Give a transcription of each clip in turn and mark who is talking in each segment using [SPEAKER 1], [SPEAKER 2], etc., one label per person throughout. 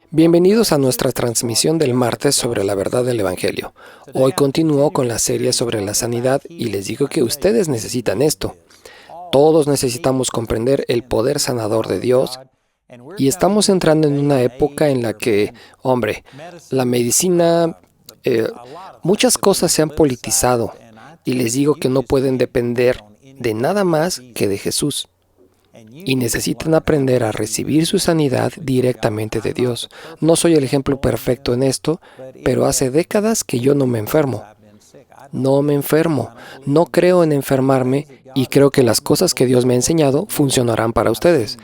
[SPEAKER 1] Bienvenidos a nuestra transmisión del martes sobre la verdad del Evangelio. Hoy continúo con la serie sobre la sanidad y les digo que ustedes necesitan esto. Todos necesitamos comprender el poder sanador de Dios y estamos entrando en una época en la que, la medicina, muchas cosas se han politizado y les digo que no pueden depender de nada más que de Jesús. Y necesitan aprender a recibir su sanidad directamente de Dios. No soy el ejemplo perfecto en esto, pero hace décadas que yo no me enfermo. No me enfermo, no creo en enfermarme y creo que las cosas que Dios me ha enseñado funcionarán para ustedes.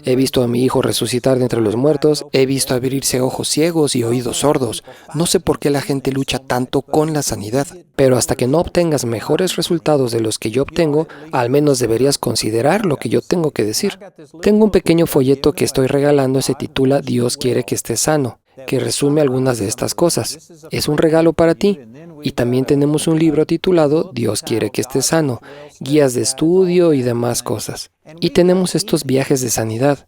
[SPEAKER 1] He visto a mi hijo resucitar de entre los muertos, he visto abrirse ojos ciegos y oídos sordos. No sé por qué la gente lucha tanto con la sanidad, pero hasta que no obtengas mejores resultados de los que yo obtengo, al menos deberías considerar lo que yo tengo que decir. Tengo un pequeño folleto que estoy regalando, se titula Dios quiere que estés sano, que resume algunas de estas cosas. Es un regalo para ti. Y también tenemos un libro titulado Dios quiere que estés sano, guías de estudio y demás cosas. Y tenemos estos viajes de sanidad.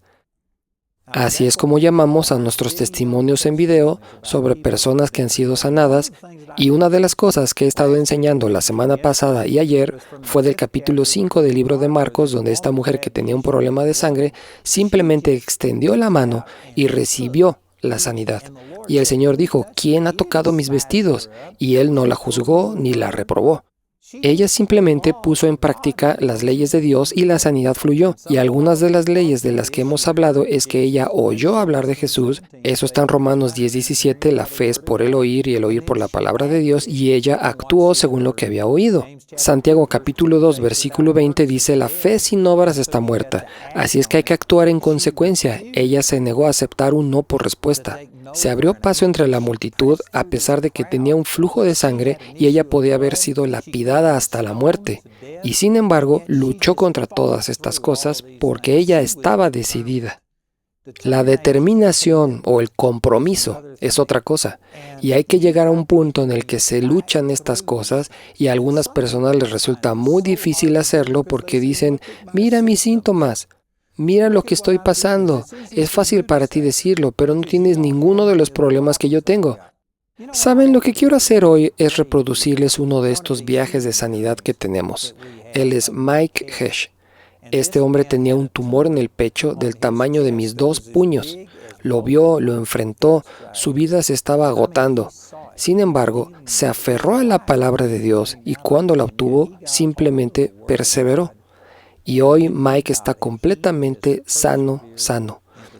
[SPEAKER 1] Así es como llamamos a nuestros testimonios en video sobre personas que han sido sanadas. Y una de las cosas que he estado enseñando la semana pasada y ayer fue del capítulo 5 del libro de Marcos, donde esta mujer que tenía un problema de sangre simplemente extendió la mano y recibió la sanidad. Y el Señor dijo, ¿quién ha tocado mis vestidos? Y Él no la juzgó ni la reprobó. Ella simplemente puso en práctica las leyes de Dios y la sanidad fluyó. Y algunas de las leyes de las que hemos hablado es que ella oyó hablar de Jesús. Eso está en Romanos 10:17, la fe es por el oír y el oír por la palabra de Dios, y ella actuó según lo que había oído. Santiago capítulo 2, versículo 20 dice, la fe sin obras está muerta. Así es que hay que actuar en consecuencia. Ella se negó a aceptar un no por respuesta. Se abrió paso entre la multitud a pesar de que tenía un flujo de sangre y ella podía haber sido lapidada hasta la muerte. Y sin embargo, luchó contra todas estas cosas porque ella estaba decidida. La determinación o el compromiso es otra cosa. Y hay que llegar a un punto en el que se luchan estas cosas y a algunas personas les resulta muy difícil hacerlo porque dicen, mira mis síntomas. Mira lo que estoy pasando. Es fácil para ti decirlo, pero no tienes ninguno de los problemas que yo tengo. ¿Saben? Lo que quiero hacer hoy es reproducirles uno de estos viajes de sanidad que tenemos. Él es Mike Hesh. Este hombre tenía un tumor en el pecho del tamaño de mis 2 puños. Lo vio, lo enfrentó, su vida se estaba agotando. Sin embargo, se aferró a la palabra de Dios y cuando la obtuvo, simplemente perseveró. Y hoy Mike está completamente sano.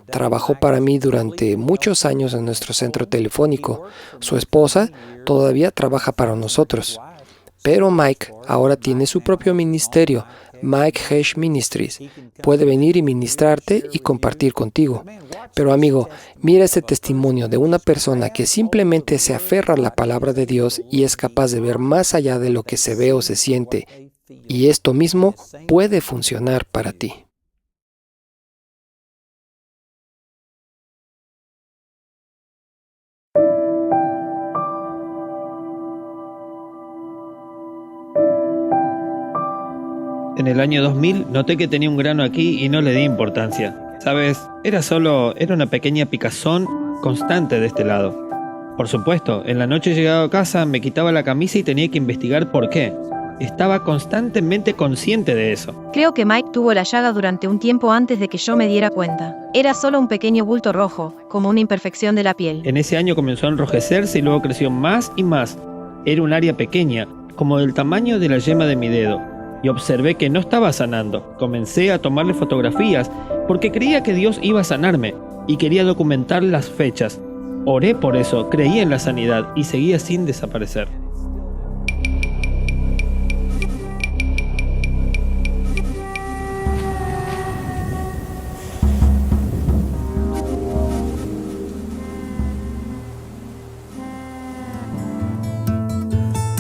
[SPEAKER 1] Trabajó para mí durante muchos años en nuestro centro telefónico. Su esposa todavía trabaja para nosotros. Pero Mike ahora tiene su propio ministerio, Mike Hesh Ministries. Puede venir y ministrarte y compartir contigo. Pero amigo, mira este testimonio de una persona que simplemente se aferra a la palabra de Dios y es capaz de ver más allá de lo que se ve o se siente. Y esto mismo puede funcionar para ti.
[SPEAKER 2] En el año 2000 noté que tenía un grano aquí y no le di importancia. ¿Sabes? Era una pequeña picazón constante de este lado. Por supuesto, en la noche llegaba a casa, me quitaba la camisa y tenía que investigar por qué. Estaba constantemente consciente de eso.
[SPEAKER 3] Creo que Mike tuvo la llaga durante un tiempo antes de que yo me diera cuenta. Era solo un pequeño bulto rojo, como una imperfección de la piel.
[SPEAKER 2] En ese año comenzó a enrojecerse y luego creció más y más. Era un área pequeña, como del tamaño de la yema de mi dedo. Y observé que no estaba sanando. Comencé a tomarle fotografías porque creía que Dios iba a sanarme y quería documentar las fechas. Oré por eso, creí en la sanidad y seguía sin desaparecer.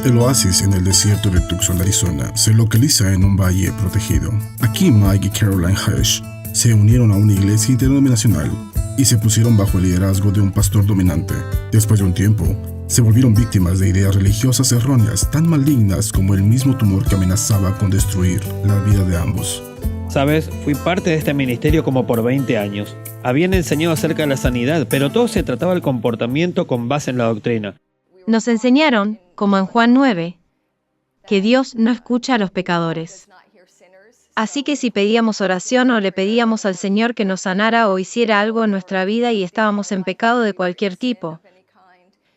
[SPEAKER 4] El oasis en el desierto de Tucson, Arizona, se localiza en un valle protegido. Aquí Mike y Caroline Hesh se unieron a una iglesia interdenominacional y se pusieron bajo el liderazgo de un pastor dominante. Después de un tiempo, se volvieron víctimas de ideas religiosas erróneas tan malignas como el mismo tumor que amenazaba con destruir la vida de ambos.
[SPEAKER 2] ¿Sabes? Fui parte de este ministerio como por 20 años. Habían enseñado acerca de la sanidad, pero todo se trataba del comportamiento con base en la doctrina.
[SPEAKER 3] Nos enseñaron, como en Juan 9, que Dios no escucha a los pecadores. Así que si pedíamos oración o le pedíamos al Señor que nos sanara o hiciera algo en nuestra vida y estábamos en pecado de cualquier tipo,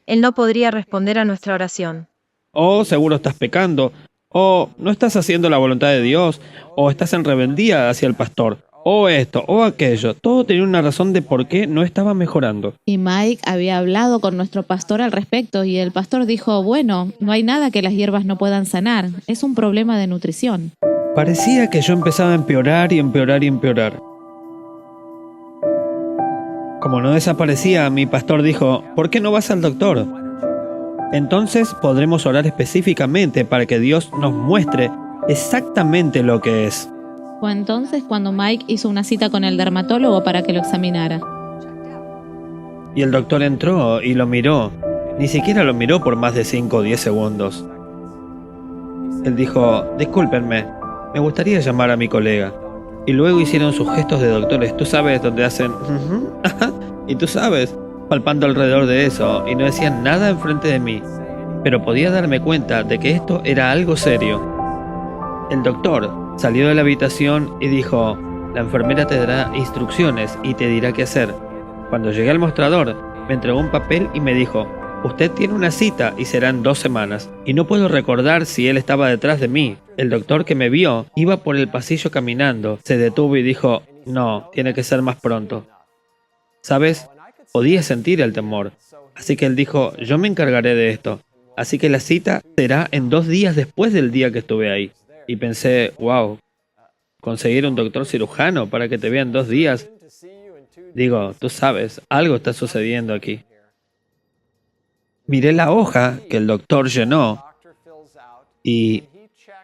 [SPEAKER 3] Él no podría responder a nuestra oración.
[SPEAKER 2] O seguro estás pecando, o no estás haciendo la voluntad de Dios, o estás en rebeldía hacia el pastor, o esto, o aquello. Todo tenía una razón de por qué no estaba mejorando.
[SPEAKER 5] Y Mike había hablado con nuestro pastor al respecto y el pastor dijo, bueno, no hay nada que las hierbas no puedan sanar, es un problema de nutrición.
[SPEAKER 2] Parecía que yo empezaba a empeorar y empeorar y empeorar. Como no desaparecía, mi pastor dijo, ¿por qué no vas al doctor? Entonces podremos orar específicamente para que Dios nos muestre exactamente lo que es.
[SPEAKER 5] Fue entonces cuando Mike hizo una cita con el dermatólogo para que lo examinara.
[SPEAKER 2] Y el doctor entró y lo miró. Ni siquiera lo miró por más de 5 o 10 segundos. Él dijo, discúlpenme, me gustaría llamar a mi colega. Y luego hicieron sus gestos de doctores, tú sabes, donde hacen y tú sabes, palpando alrededor de eso, y no decían nada enfrente de mí. Pero podía darme cuenta de que esto era algo serio. El doctor salió de la habitación y dijo, la enfermera te dará instrucciones y te dirá qué hacer. Cuando llegué al mostrador, me entregó un papel y me dijo, usted tiene una cita y será en 2 semanas. Y no puedo recordar si él estaba detrás de mí. El doctor que me vio iba por el pasillo caminando, se detuvo y dijo, no, tiene que ser más pronto. ¿Sabes? Podía sentir el temor. Así que él dijo, yo me encargaré de esto. Así que la cita será en 2 días después del día que estuve ahí. Y pensé, wow, conseguir un doctor cirujano para que te vea en 2 días. Digo, tú sabes, algo está sucediendo aquí. Miré la hoja que el doctor llenó y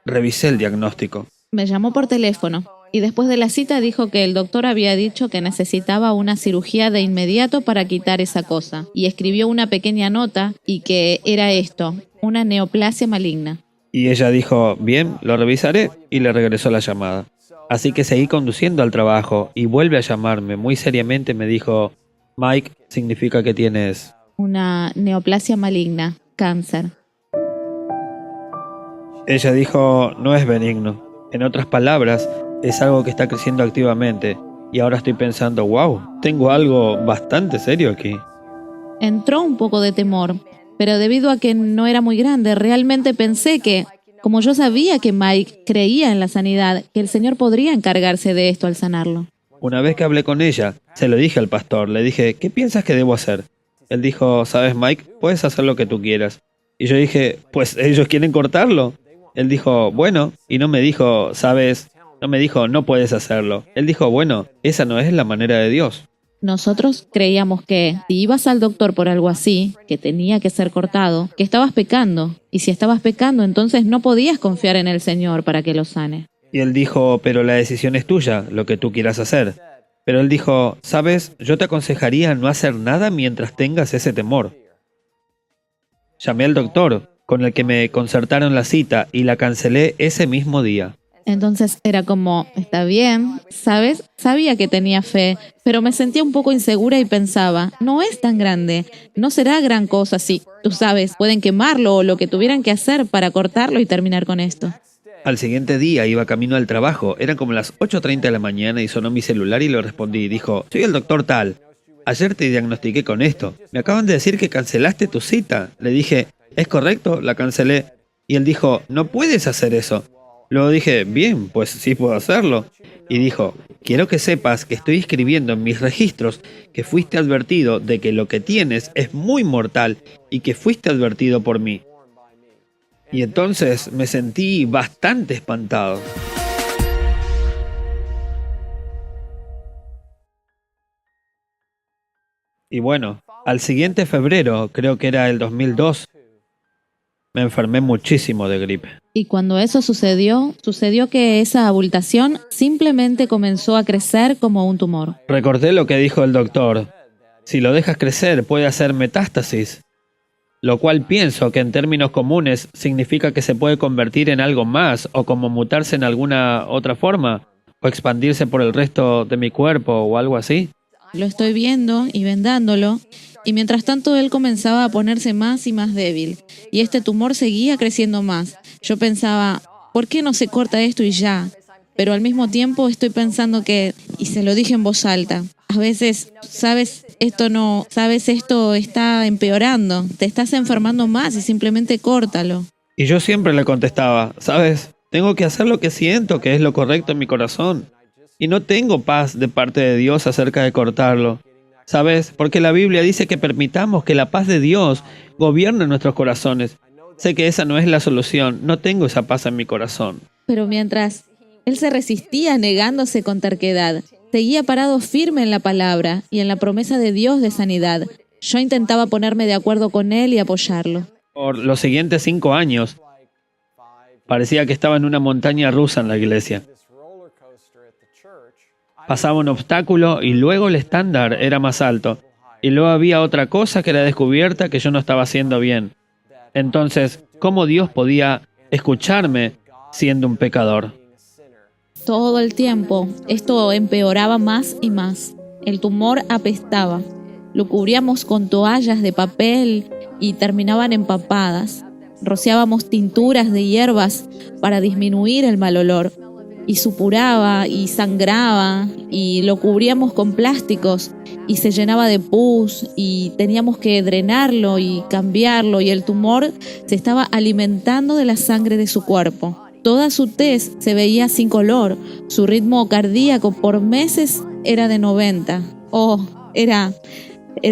[SPEAKER 2] revisé el diagnóstico.
[SPEAKER 5] Me llamó por teléfono y después de la cita dijo que el doctor había dicho que necesitaba una cirugía de inmediato para quitar esa cosa. Y escribió una pequeña nota y que era esto, una neoplasia maligna.
[SPEAKER 2] Y ella dijo, bien, lo revisaré, y le regresó la llamada. Así que seguí conduciendo al trabajo y vuelve a llamarme. Muy seriamente me dijo, Mike, significa que tienes...
[SPEAKER 5] Una neoplasia maligna, cáncer.
[SPEAKER 2] Ella dijo, no es benigno. En otras palabras, es algo que está creciendo activamente. Y ahora estoy pensando, wow, tengo algo bastante serio aquí.
[SPEAKER 5] Entró un poco de temor, pero debido a que no era muy grande, realmente pensé que, como yo sabía que Mike creía en la sanidad, que el Señor podría encargarse de esto al sanarlo.
[SPEAKER 2] Una vez que hablé con ella, se lo dije al pastor, le dije, ¿qué piensas que debo hacer? Él dijo, ¿sabes, Mike? Puedes hacer lo que tú quieras. Y yo dije, pues ellos quieren cortarlo. Él dijo, bueno, y no me dijo, ¿sabes? No me dijo, no puedes hacerlo. Él dijo, bueno, esa no es la manera de Dios.
[SPEAKER 5] Nosotros creíamos que si ibas al doctor por algo así, que tenía que ser cortado, que estabas pecando. Y si estabas pecando, entonces no podías confiar en el Señor para que lo sane.
[SPEAKER 2] Y él dijo, pero la decisión es tuya, lo que tú quieras hacer. Pero él dijo, ¿sabes? Yo te aconsejaría no hacer nada mientras tengas ese temor. Llamé al doctor, con el que me concertaron la cita, y la cancelé ese mismo día.
[SPEAKER 5] Entonces era como, está bien, ¿sabes? Sabía que tenía fe, pero me sentía un poco insegura y pensaba, no es tan grande, no será gran cosa si, tú sabes, pueden quemarlo o lo que tuvieran que hacer para cortarlo y terminar con esto.
[SPEAKER 2] Al siguiente día iba camino al trabajo, eran como las 8:30 de la mañana y sonó mi celular y lo respondí. Dijo, soy el doctor tal, ayer te diagnostiqué con esto, me acaban de decir que cancelaste tu cita. Le dije, ¿es correcto? La cancelé. Y él dijo, no puedes hacer eso. Luego dije, bien, pues sí puedo hacerlo. Y dijo, quiero que sepas que estoy escribiendo en mis registros que fuiste advertido de que lo que tienes es muy mortal y que fuiste advertido por mí. Y entonces me sentí bastante espantado. Y bueno, al siguiente febrero, creo que era el 2002, me enfermé muchísimo de gripe.
[SPEAKER 5] Y cuando eso sucedió que esa abultación simplemente comenzó a crecer como un tumor.
[SPEAKER 2] Recordé lo que dijo el doctor. Si lo dejas crecer, puede hacer metástasis. Lo cual pienso que en términos comunes significa que se puede convertir en algo más o como mutarse en alguna otra forma, o expandirse por el resto de mi cuerpo o algo así.
[SPEAKER 5] Lo estoy viendo y vendándolo, y mientras tanto él comenzaba a ponerse más y más débil, y este tumor seguía creciendo más. Yo pensaba, ¿por qué no se corta esto y ya? Pero al mismo tiempo estoy pensando que, y se lo dije en voz alta, a veces, sabes, esto está empeorando, te estás enfermando más y simplemente córtalo.
[SPEAKER 2] Y yo siempre le contestaba, ¿sabes? Tengo que hacer lo que siento que es lo correcto en mi corazón. Y no tengo paz de parte de Dios acerca de cortarlo. ¿Sabes? Porque la Biblia dice que permitamos que la paz de Dios gobierne nuestros corazones. Sé que esa no es la solución, no tengo esa paz en mi corazón.
[SPEAKER 5] Pero mientras él se resistía negándose con terquedad, seguía parado firme en la palabra y en la promesa de Dios de sanidad. Yo intentaba ponerme de acuerdo con él y apoyarlo.
[SPEAKER 2] Por los siguientes 5 años, parecía que estaba en una montaña rusa en la iglesia. Pasaba un obstáculo y luego el estándar era más alto. Y luego había otra cosa que era descubierta que yo no estaba haciendo bien. Entonces, ¿cómo Dios podía escucharme siendo un pecador?
[SPEAKER 5] Todo el tiempo, esto empeoraba más y más. El tumor apestaba. Lo cubríamos con toallas de papel y terminaban empapadas. Rociábamos tinturas de hierbas para disminuir el mal olor. Y supuraba y sangraba y lo cubríamos con plásticos y se llenaba de pus y teníamos que drenarlo y cambiarlo y el tumor se estaba alimentando de la sangre de su cuerpo. Toda su tez se veía sin color, su ritmo cardíaco por meses era de 90. Era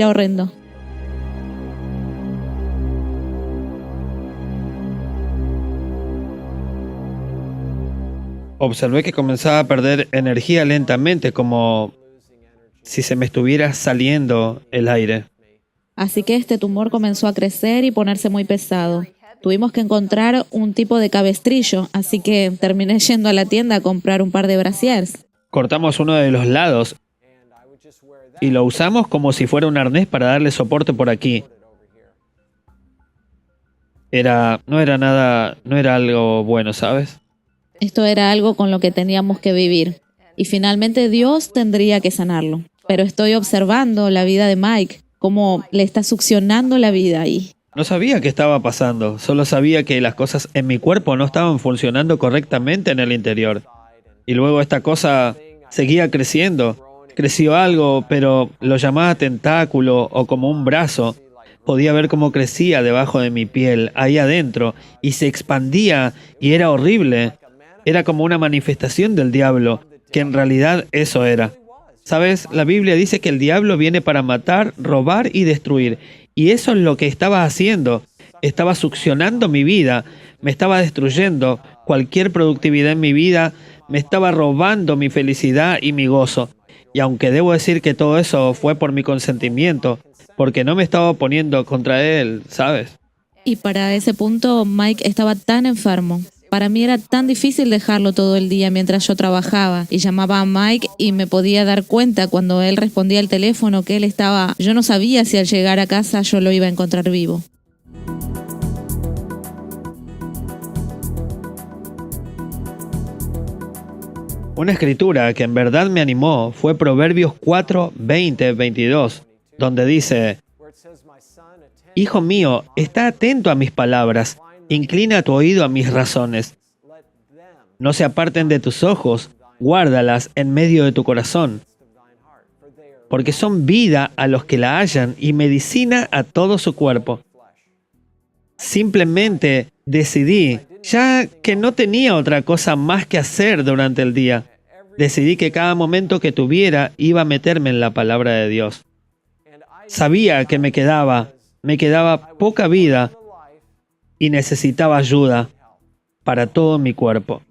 [SPEAKER 5] horrendo.
[SPEAKER 2] Observé que comenzaba a perder energía lentamente, como si se me estuviera saliendo el aire.
[SPEAKER 5] Así que este tumor comenzó a crecer y ponerse muy pesado. Tuvimos que encontrar un tipo de cabestrillo, así que terminé yendo a la tienda a comprar un par de brasiers.
[SPEAKER 2] Cortamos uno de los lados y lo usamos como si fuera un arnés para darle soporte por aquí. No era algo bueno, ¿sabes?
[SPEAKER 5] Esto era algo con lo que teníamos que vivir. Y finalmente Dios tendría que sanarlo. Pero estoy observando la vida de Mike, cómo le está succionando la vida ahí.
[SPEAKER 2] No sabía qué estaba pasando, solo sabía que las cosas en mi cuerpo no estaban funcionando correctamente en el interior. Y luego esta cosa seguía creciendo. Creció algo, pero lo llamaba tentáculo o como un brazo. Podía ver cómo crecía debajo de mi piel, ahí adentro, y se expandía y era horrible. Era como una manifestación del diablo, que en realidad eso era. ¿Sabes? La Biblia dice que el diablo viene para matar, robar y destruir. Y eso es lo que estaba haciendo. Estaba succionando mi vida, me estaba destruyendo cualquier productividad en mi vida, me estaba robando mi felicidad y mi gozo. Y aunque debo decir que todo eso fue por mi consentimiento, porque no me estaba oponiendo contra él, ¿sabes?
[SPEAKER 5] Y para ese punto Mike estaba tan enfermo. Para mí era tan difícil dejarlo todo el día mientras yo trabajaba y llamaba a Mike y me podía dar cuenta cuando él respondía al teléfono que yo no sabía si al llegar a casa yo lo iba a encontrar vivo.
[SPEAKER 2] Una escritura que en verdad me animó fue Proverbios 4, 20, 22, donde dice: Hijo mío, está atento a mis palabras, inclina tu oído a mis razones. No se aparten de tus ojos, guárdalas en medio de tu corazón, porque son vida a los que la hallan y medicina a todo su cuerpo. Simplemente decidí, ya que no tenía otra cosa más que hacer durante el día, decidí que cada momento que tuviera iba a meterme en la palabra de Dios. Sabía que me quedaba poca vida y necesitaba ayuda para todo mi cuerpo.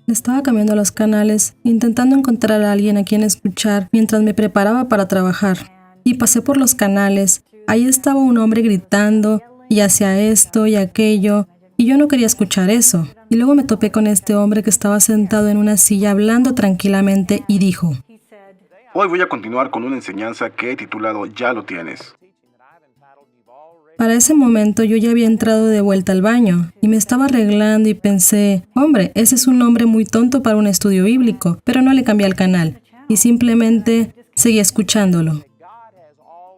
[SPEAKER 6] Estaba cambiando los canales, intentando encontrar a alguien a quien escuchar mientras me preparaba para trabajar. Y pasé por los canales. Ahí estaba un hombre gritando y hacía esto y aquello, y yo no quería escuchar eso. Y luego me topé con este hombre que estaba sentado en una silla hablando tranquilamente y dijo:
[SPEAKER 4] Hoy voy a continuar con una enseñanza que he titulado Ya lo tienes.
[SPEAKER 6] Para ese momento yo ya había entrado de vuelta al baño y me estaba arreglando y pensé, hombre, ese es un hombre muy tonto para un estudio bíblico, pero no le cambié al canal y simplemente seguí escuchándolo.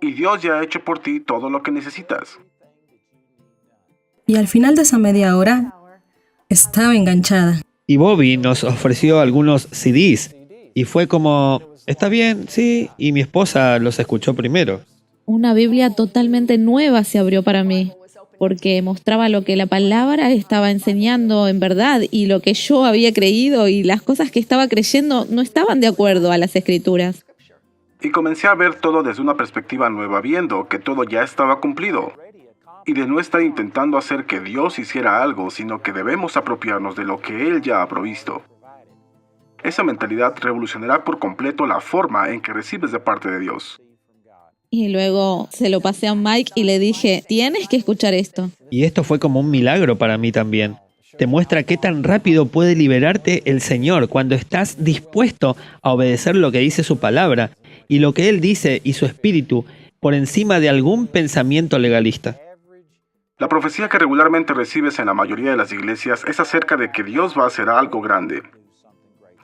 [SPEAKER 4] Y Dios ya ha hecho por ti todo lo que necesitas.
[SPEAKER 6] Y al final de esa media hora, estaba enganchada.
[SPEAKER 2] Y Bobby nos ofreció algunos CDs y fue como, está bien, sí, y mi esposa los escuchó primero.
[SPEAKER 5] Una Biblia totalmente nueva se abrió para mí, porque mostraba lo que la palabra estaba enseñando en verdad y lo que yo había creído y las cosas que estaba creyendo no estaban de acuerdo a las Escrituras.
[SPEAKER 4] Y comencé a ver todo desde una perspectiva nueva, viendo que todo ya estaba cumplido. Y de no estar intentando hacer que Dios hiciera algo, sino que debemos apropiarnos de lo que Él ya ha provisto. Esa mentalidad revolucionará por completo la forma en que recibes de parte de Dios.
[SPEAKER 5] Y luego se lo pasé a Mike y le dije, tienes que escuchar esto.
[SPEAKER 2] Y esto fue como un milagro para mí también. Te muestra qué tan rápido puede liberarte el Señor cuando estás dispuesto a obedecer lo que dice su palabra y lo que Él dice y su espíritu por encima de algún pensamiento legalista.
[SPEAKER 4] La profecía que regularmente recibes en la mayoría de las iglesias es acerca de que Dios va a hacer algo grande,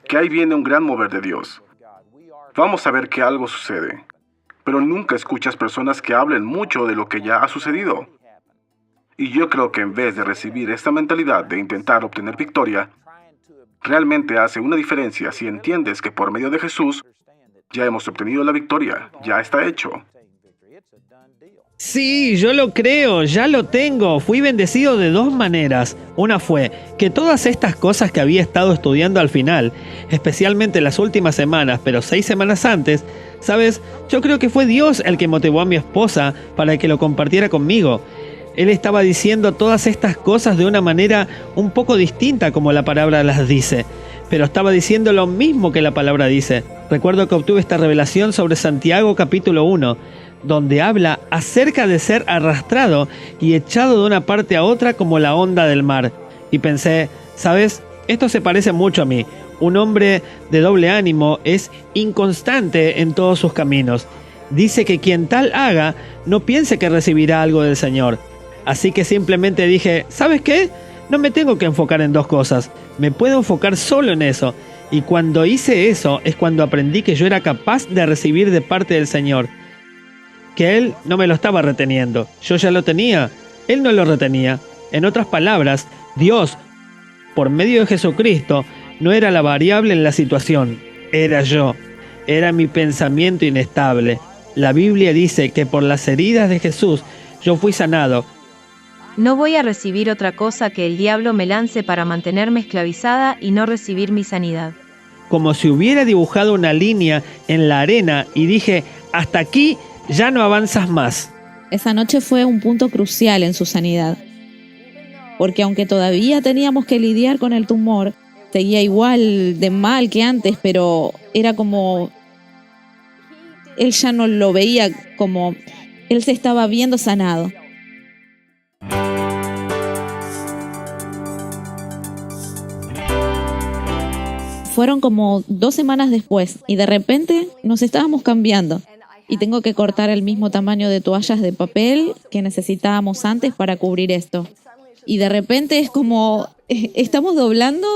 [SPEAKER 4] que ahí viene un gran mover de Dios. Vamos a ver que algo sucede, pero nunca escuchas personas que hablen mucho de lo que ya ha sucedido. Y yo creo que en vez de recibir esta mentalidad de intentar obtener victoria, realmente hace una diferencia si entiendes que por medio de Jesús ya hemos obtenido la victoria, ya está hecho.
[SPEAKER 2] Sí, yo lo creo, ya lo tengo. Fui bendecido de dos maneras. Una fue que todas estas cosas que había estado estudiando al final, especialmente las últimas semanas, pero 6 semanas antes, ¿sabes? Yo creo que fue Dios el que motivó a mi esposa para que lo compartiera conmigo. Él estaba diciendo todas estas cosas de una manera un poco distinta como la palabra las dice, pero estaba diciendo lo mismo que la palabra dice. Recuerdo que obtuve esta revelación sobre Santiago capítulo 1, donde habla acerca de ser arrastrado y echado de una parte a otra como la onda del mar. Y pensé, ¿sabes? Esto se parece mucho a mí. Un hombre de doble ánimo es inconstante en todos sus caminos. Dice que quien tal haga, no piense que recibirá algo del Señor. Así que simplemente dije, ¿sabes qué? No me tengo que enfocar en dos cosas. Me puedo enfocar solo en eso. Y cuando hice eso es cuando aprendí que yo era capaz de recibir de parte del Señor. Que Él no me lo estaba reteniendo. Yo ya lo tenía. Él no lo retenía. En otras palabras, Dios, por medio de Jesucristo, no era la variable en la situación. Era yo. Era mi pensamiento inestable. La Biblia dice que por las heridas de Jesús yo fui sanado.
[SPEAKER 3] No voy a recibir otra cosa que el diablo me lance para mantenerme esclavizada y no recibir mi sanidad.
[SPEAKER 2] Como si hubiera dibujado una línea en la arena y dije, hasta aquí ya no avanzas más.
[SPEAKER 5] Esa noche fue un punto crucial en su sanidad, porque aunque todavía teníamos que lidiar con el tumor, seguía igual de mal que antes, pero era como... Él ya no lo veía como... Él se estaba viendo sanado. Fueron como 2 semanas después y de repente nos estábamos cambiando. Y tengo que cortar el mismo tamaño de toallas de papel que necesitábamos antes para cubrir esto. Y de repente es como, estamos doblando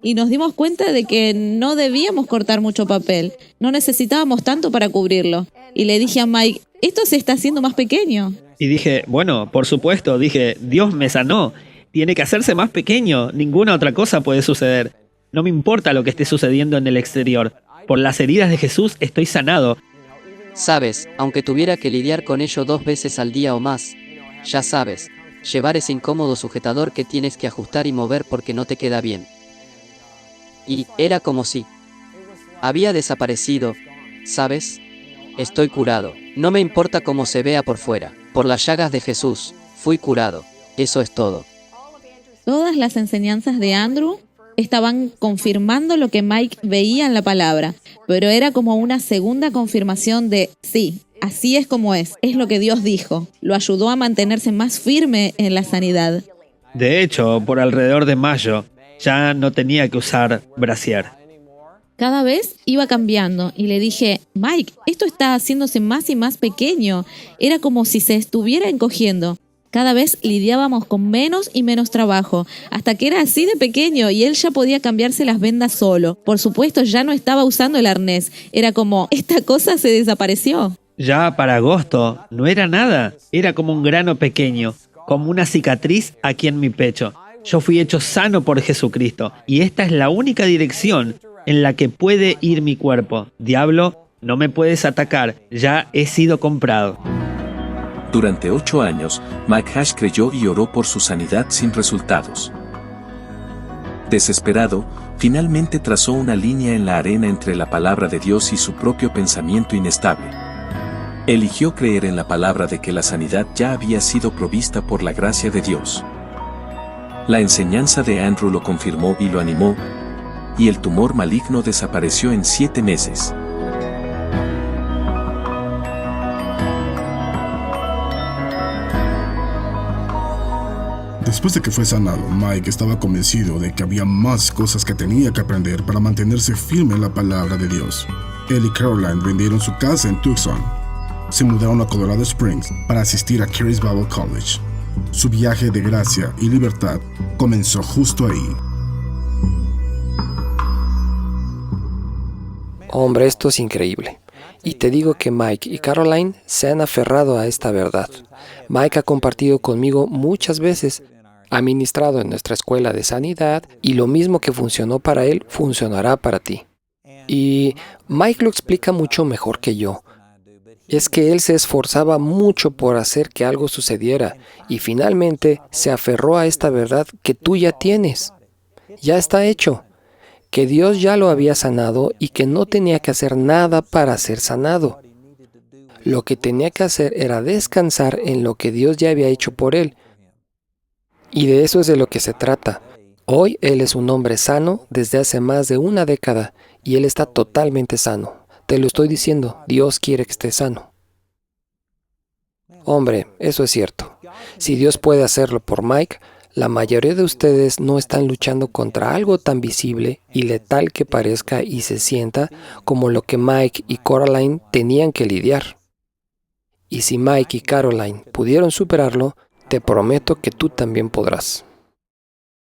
[SPEAKER 5] y nos dimos cuenta de que no debíamos cortar mucho papel. No necesitábamos tanto para cubrirlo. Y le dije a Mike, esto se está haciendo más pequeño.
[SPEAKER 2] Y dije, bueno, por supuesto, dije, Dios me sanó. Tiene que hacerse más pequeño. Ninguna otra cosa puede suceder. No me importa lo que esté sucediendo en el exterior. Por las heridas de Jesús estoy sanado.
[SPEAKER 7] Sabes, aunque tuviera que lidiar con ello 2 veces al día o más, ya sabes, llevar ese incómodo sujetador que tienes que ajustar y mover porque no te queda bien. Y era como si había desaparecido, ¿sabes? Estoy curado. No me importa cómo se vea por fuera. Por las llagas de Jesús, fui curado. Eso es todo.
[SPEAKER 5] Todas las enseñanzas de Andrew estaban confirmando lo que Mike veía en la palabra, pero era como una segunda confirmación de sí, así es como es lo que Dios dijo. Lo ayudó a mantenerse más firme en la sanidad.
[SPEAKER 2] De hecho, por alrededor de mayo, ya no tenía que usar brasier.
[SPEAKER 5] Cada vez iba cambiando y le dije, Mike, esto está haciéndose más y más pequeño. Era como si se estuviera encogiendo. Cada vez lidiábamos con menos y menos trabajo, hasta que era así de pequeño y él ya podía cambiarse las vendas solo. Por supuesto, ya no estaba usando el arnés. Era como, esta cosa se desapareció.
[SPEAKER 2] Ya para agosto no era nada, era como un grano pequeño, como una cicatriz aquí en mi pecho. Yo fui hecho sano por Jesucristo y esta es la única dirección en la que puede ir mi cuerpo. Diablo, no me puedes atacar, ya he sido comprado.
[SPEAKER 8] Durante 8 años, Mike Hash creyó y oró por su sanidad sin resultados. Desesperado, finalmente trazó una línea en la arena entre la palabra de Dios y su propio pensamiento inestable. Eligió creer en la palabra de que la sanidad ya había sido provista por la gracia de Dios. La enseñanza de Andrew lo confirmó y lo animó, y el tumor maligno desapareció en 7 meses.
[SPEAKER 4] Después de que fue sanado, Mike estaba convencido de que había más cosas que tenía que aprender para mantenerse firme en la palabra de Dios. Él y Caroline vendieron su casa en Tucson. Se mudaron a Colorado Springs para asistir a Caris Bible College. Su viaje de gracia y libertad comenzó justo ahí.
[SPEAKER 1] Hombre, esto es increíble. Y te digo que Mike y Caroline se han aferrado a esta verdad. Mike ha compartido conmigo muchas veces, ha ministrado en nuestra escuela de sanidad y lo mismo que funcionó para él, funcionará para ti. Y Mike lo explica mucho mejor que yo. Es que él se esforzaba mucho por hacer que algo sucediera y finalmente se aferró a esta verdad que tú ya tienes. Ya está hecho. Que Dios ya lo había sanado y que no tenía que hacer nada para ser sanado. Lo que tenía que hacer era descansar en lo que Dios ya había hecho por él. Y de eso es de lo que se trata. Hoy él es un hombre sano desde hace más de 1 década y él está totalmente sano. Te lo estoy diciendo, Dios quiere que estés sano. Hombre, eso es cierto. Si Dios puede hacerlo por Mike, la mayoría de ustedes no están luchando contra algo tan visible y letal que parezca y se sienta como lo que Mike y Caroline tenían que lidiar. Y si Mike y Caroline pudieron superarlo, te prometo que tú también podrás.